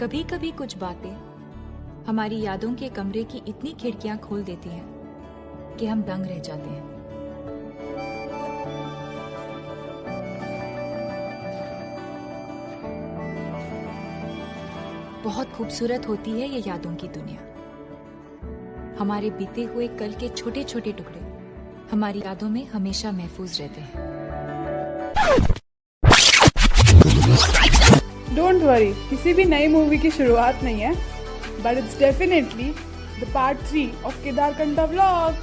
कभी कभी कुछ बातें हमारी यादों के कमरे की इतनी खिड़कियां खोल देती हैं कि हम दंग रह जाते हैं। बहुत खूबसूरत होती है ये यादों की दुनिया। हमारे बीते हुए कल के छोटे छोटे टुकड़े हमारी यादों में हमेशा महफूज रहते हैं। डोंट वरी, किसी भी नई मूवी की शुरुआत नहीं है, but it's definitely the part 3 of Kedarkantha vlog.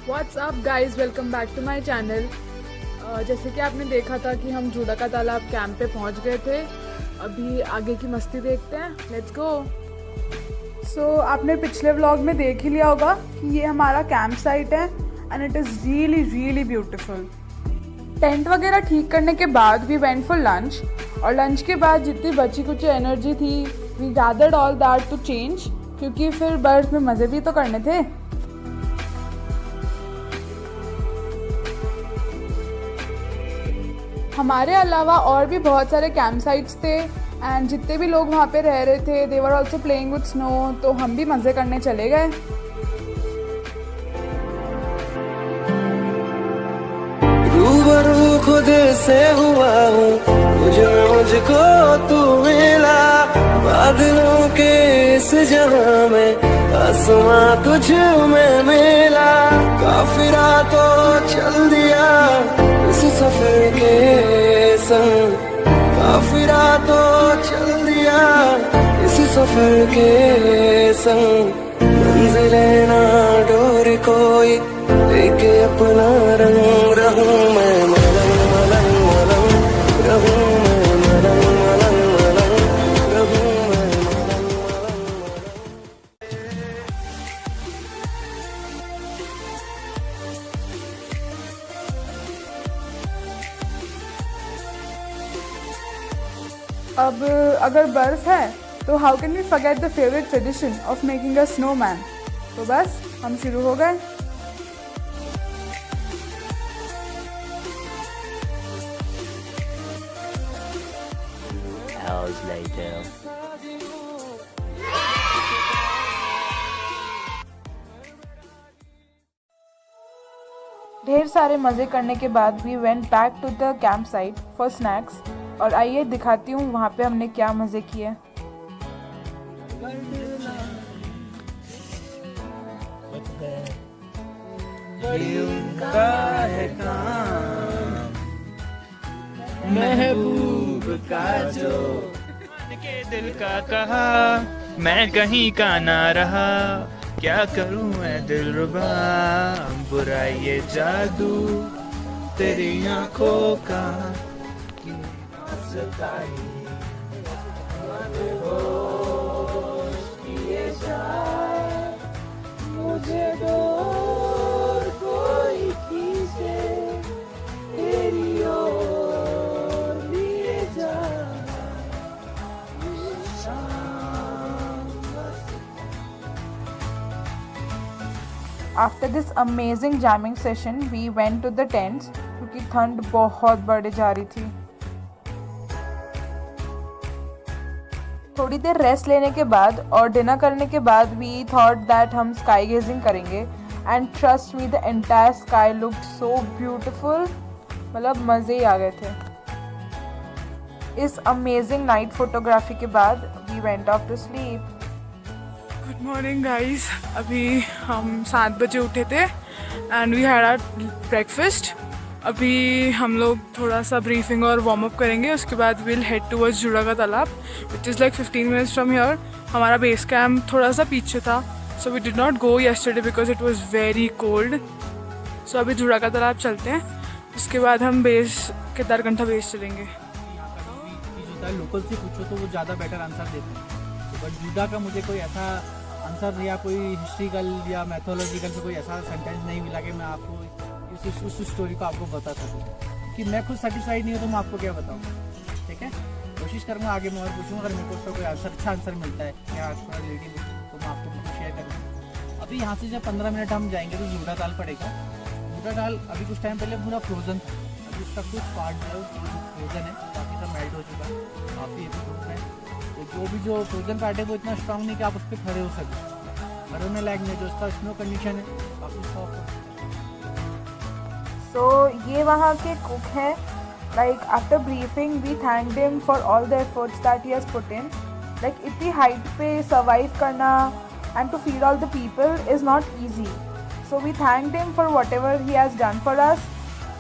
What's up guys, welcome back to my channel. जैसे कि आपने देखा था कि हम जूड़ा का तालाब कैंप पे पहुंच गए थे। अभी आगे की मस्ती देखते हैं, लेट्स गो। सो आपने पिछले व्लॉग में देख ही लिया होगा कि ये हमारा कैंप साइट है and it is really really beautiful. Tent वगैरह ठीक करने के बाद वी वेंट फॉर लंच, और लंच के बाद जितनी बची कुछ एनर्जी थी we gathered all that to change, क्योंकि फिर बर्फ में मज़े भी तो करने थे। हमारे अलावा और भी बहुत सारे कैंप साइट्स थे एंड जितने भी लोग वहाँ पे रह रहे थे they were also playing with snow, तो हम भी मज़े करने चले गए। रूबरू खुद से हुआ हूँ, मुझको तू मिला, बादलों के इस जहां में आसमां तुझ में मिला, काफिरा तो चल दिया इस सफर के संग, काफिरा तो चल दिया इस सफर के संग, मंजिले ना डोर कोई लेके अपना रंग, रहूं मैं मलंग मलंग मलंग, रहूं मैं मलंग मलंग मलंग, रहूं मैं मलंग मलंग मलंग। अब अगर बर्फ है तो how can we forget the favourite tradition of making a snowman. तो बस हम शुरू हो गए। Hours later. ढेर सारे मज़े करने के बाद we went back to the camp site for snacks, और आइए दिखाती हूँ वहाँ पे हमने क्या मज़े किए। महबूब का जो के दिल का कहा, मैं कहीं का ना रहा, क्या करूं मैं दिलरुबा, बुरा ये जादू तेरी आंखों का, मुझे दूर कोई खींचे तेरी ओर लिए जा। After this amazing jamming session we went to the tents, क्योंकि ठंड बहुत बढ़ जा रही थी। थोड़ी देर रेस्ट लेने के बाद और डिनर करने के बाद वी थॉट दैट हम स्काई गेजिंग करेंगे, and trust me the entire sky looked so beautiful, मतलब मज़े ही आ गए थे। इस अमेजिंग नाइट फोटोग्राफी के बाद we went off to sleep. Good morning guys, अभी हम 7 बजे उठे थे and we had our breakfast. अभी हम लोग थोड़ा सा ब्रीफिंग और वार्म अप करेंगे, उसके बाद विल हेड टूवर्ड्स जूड़ा का तालाब which is like 15 minutes from here. हमारा बेस कैम्प थोड़ा सा पीछे था, so we did not go yesterday because it was very cold. सो अभी जूड़ा का तालाब चलते हैं, उसके बाद हम केदारकंठा बेस चलेंगे। लोकल से पूछो तो वो ज़्यादा बेटर आंसर देते हैं, बट जूडा का मुझे कोई ऐसा आंसर या कोई हिस्ट्रिकल या मैथोलॉजिकल से कोई ऐसा सेंटेंस नहीं मिला कि मैं आपको उस स्टोरी को आपको बता सकूँ, कि मैं खुद सेटिस्फाइड नहीं हूँ तो मैं आपको क्या बताऊँ। ठीक है, कोशिश करूँगा आगे मैं और पूछूँगा, अगर मेरे को उसका कोई अच्छा आंसर मिलता है या थोड़ा रिलेटिव तो मैं आपको बिल्कुल शेयर करूँगा। अभी यहाँ से जब 15 मिनट हम जाएंगे तो जूड़ा ताल पड़ेगा। जूड़ा ताल अभी कुछ टाइम पहले पूरा फ्रोजन था, अभी उसका कुछ पार्ट जो है फ्रोजन है, बाकी बाकी सब मेल्ट हो चुका है, काफ़ी अभी धूप में। तो जो फ्रोजन पार्ट है वो इतना स्ट्रांग नहीं कि आप उस पर खड़े हो सकें, खड़े होने लायक नहीं, जो उसका स्नो कंडीशन है काफ़ी सॉफ्ट है। So ये वहाँ के कुक हैं. Like after briefing, we thanked him for all the efforts that he has put in. Like इतनी height पे survive करना and to feed all the people is not easy. So we thanked him for whatever he has done for us.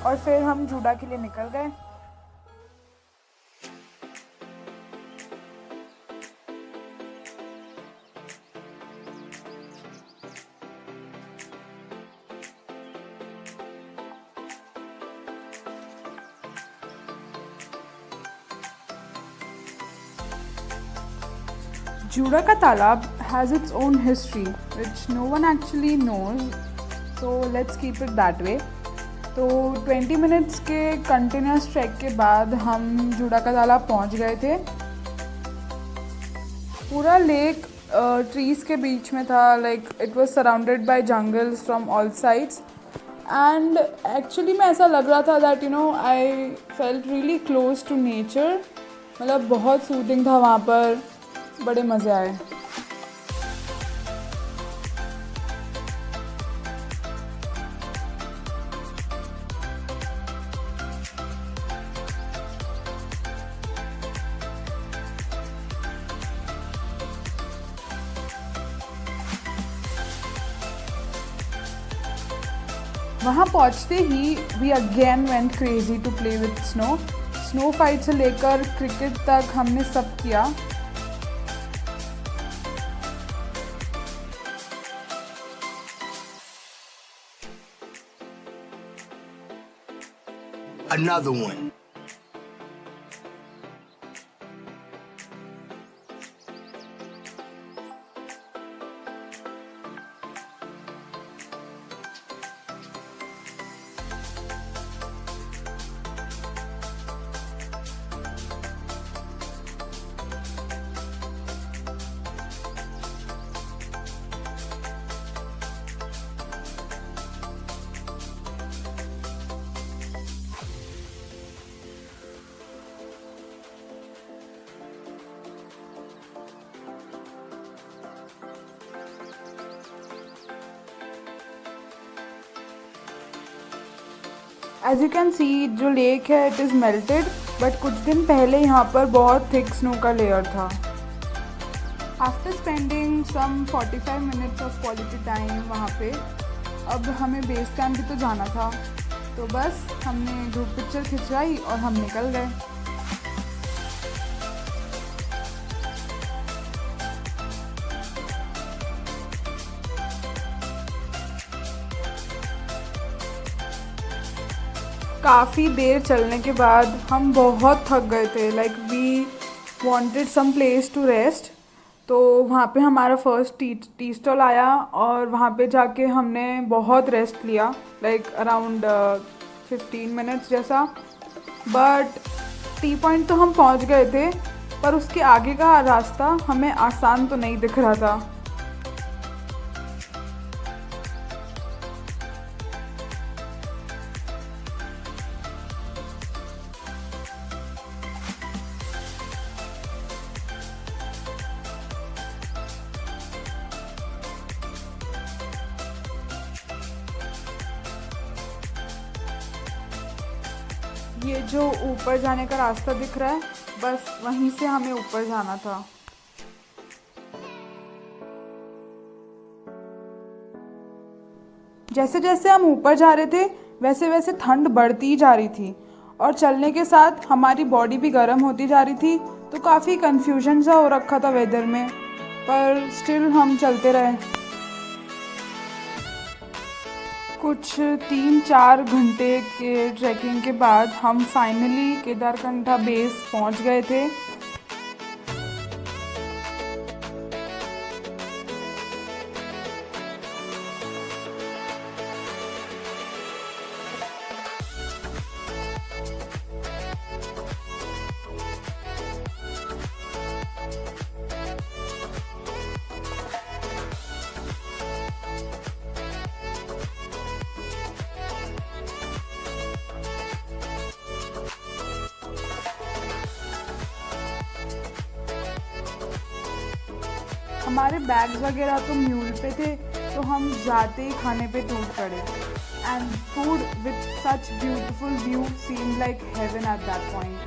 और फिर हम JUDA के लिए निकल गए. जूडा का तालाब has its own history which no one actually knows, so let's keep it that way. तो 20 मिनट्स के कंटिन्यूस ट्रैक के बाद हम जूडा का तालाब पहुंच गए थे. पूरा लेक ट्रीज के बीच में था. Like it was surrounded by jungles from all sides and actually में ऐसा लग रहा था that I felt really close to nature. मतलब बहुत सूदिंग था वहाँ पर, बड़े मज़े आए. वहाँ पहुँचते ही we again went crazy to play with snow. Snow fight से लेकर क्रिकेट तक हमने सब किया. Another one. As you can see जो लेक है इट इज़ मेल्टेड, बट कुछ दिन पहले यहाँ पर बहुत थिक स्नो का लेयर था. After spending some 45 minutes of quality time वहाँ पे, अब हमें बेस कैंप भी तो जाना था. तो बस हमने ग्रुप पिक्चर खिंचवाई और हम निकल गए. काफ़ी देर चलने के बाद हम बहुत थक गए थे. Like we wanted some place to rest. तो वहाँ पे हमारा फर्स्ट टी स्टॉल आया और वहाँ पे जाके हमने बहुत रेस्ट लिया. लाइक अराउंड 15 मिनट्स जैसा. बट टी पॉइंट तो हम पहुँच गए थे, पर उसके आगे का रास्ता हमें आसान तो नहीं दिख रहा था. ये जो ऊपर जाने का रास्ता दिख रहा है, बस वहीं से हमें ऊपर जाना था. जैसे जैसे हम ऊपर जा रहे थे वैसे वैसे ठंड बढ़ती ही जा रही थी और चलने के साथ हमारी बॉडी भी गर्म होती जा रही थी. तो काफ़ी कंफ्यूजन सा हो रखा था वेदर में, पर स्टिल हम चलते रहे. कुछ 3-4 घंटे के ट्रैकिंग के बाद हम फाइनली केदारकंठा बेस पहुंच गए थे. हमारे बैग्स वगैरह तो म्यूल पे थे, तो हम जाते ही खाने पे टूट पड़े। And food with such beautiful view seemed like heaven at that point.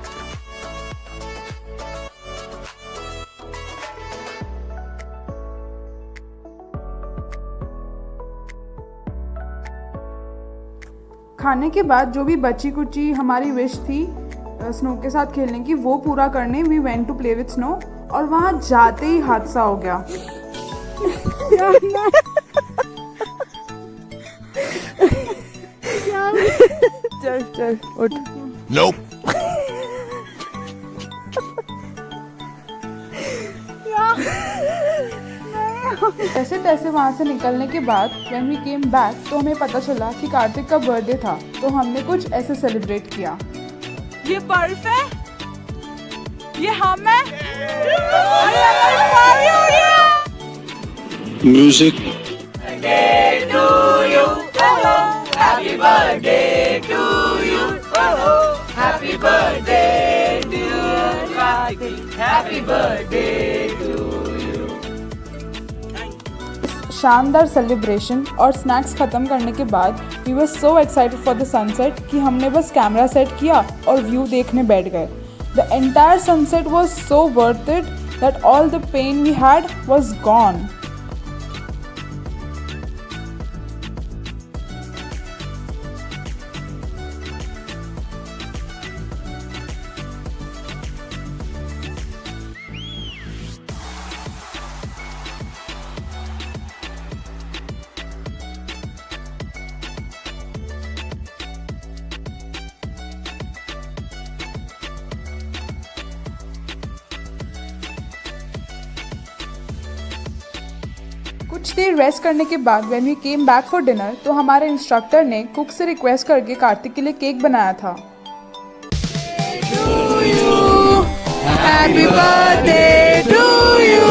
खाने के बाद जो भी बची कुची हमारी विश थी स्नो के साथ खेलने की, वो पूरा करने we went to play with snow, और वहाँ जाते ही हादसा हो गया। चल चल उठ। Nope. जैसे तैसे वहाँ से निकलने के बाद व्हेन वी केम बैक तो हमें पता चला कि कार्तिक का बर्थडे था, तो हमने कुछ ऐसे सेलिब्रेट किया। ये बर्फ है, ये हम है, Music. शानदार सेलिब्रेशन और स्नैक्स खत्म करने के बाद we were so excited for the sunset कि हमने बस कैमरा सेट किया और व्यू देखने बैठ गए। The entire sunset was so worth it that all the pain we had was gone. कुछ देर रेस्ट करने के बाद when we came back for dinner तो हमारे इंस्ट्रक्टर ने कुक से रिक्वेस्ट करके कार्तिक के लिए केक बनाया था। Happy birthday to you.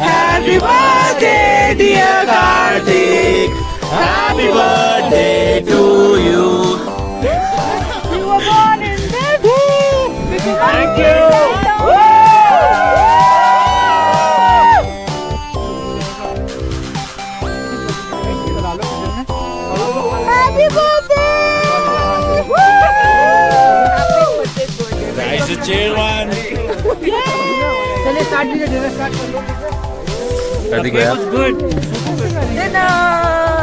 Happy birthday dear Kartik. Happy birthday to you. You were born in this. Thank you. Happy birthday. Nice to chill one. चलिए स्टार्ट कीजिए, डिनर स्टार्ट कर लो। Kartik bhaiya. Good Dinner.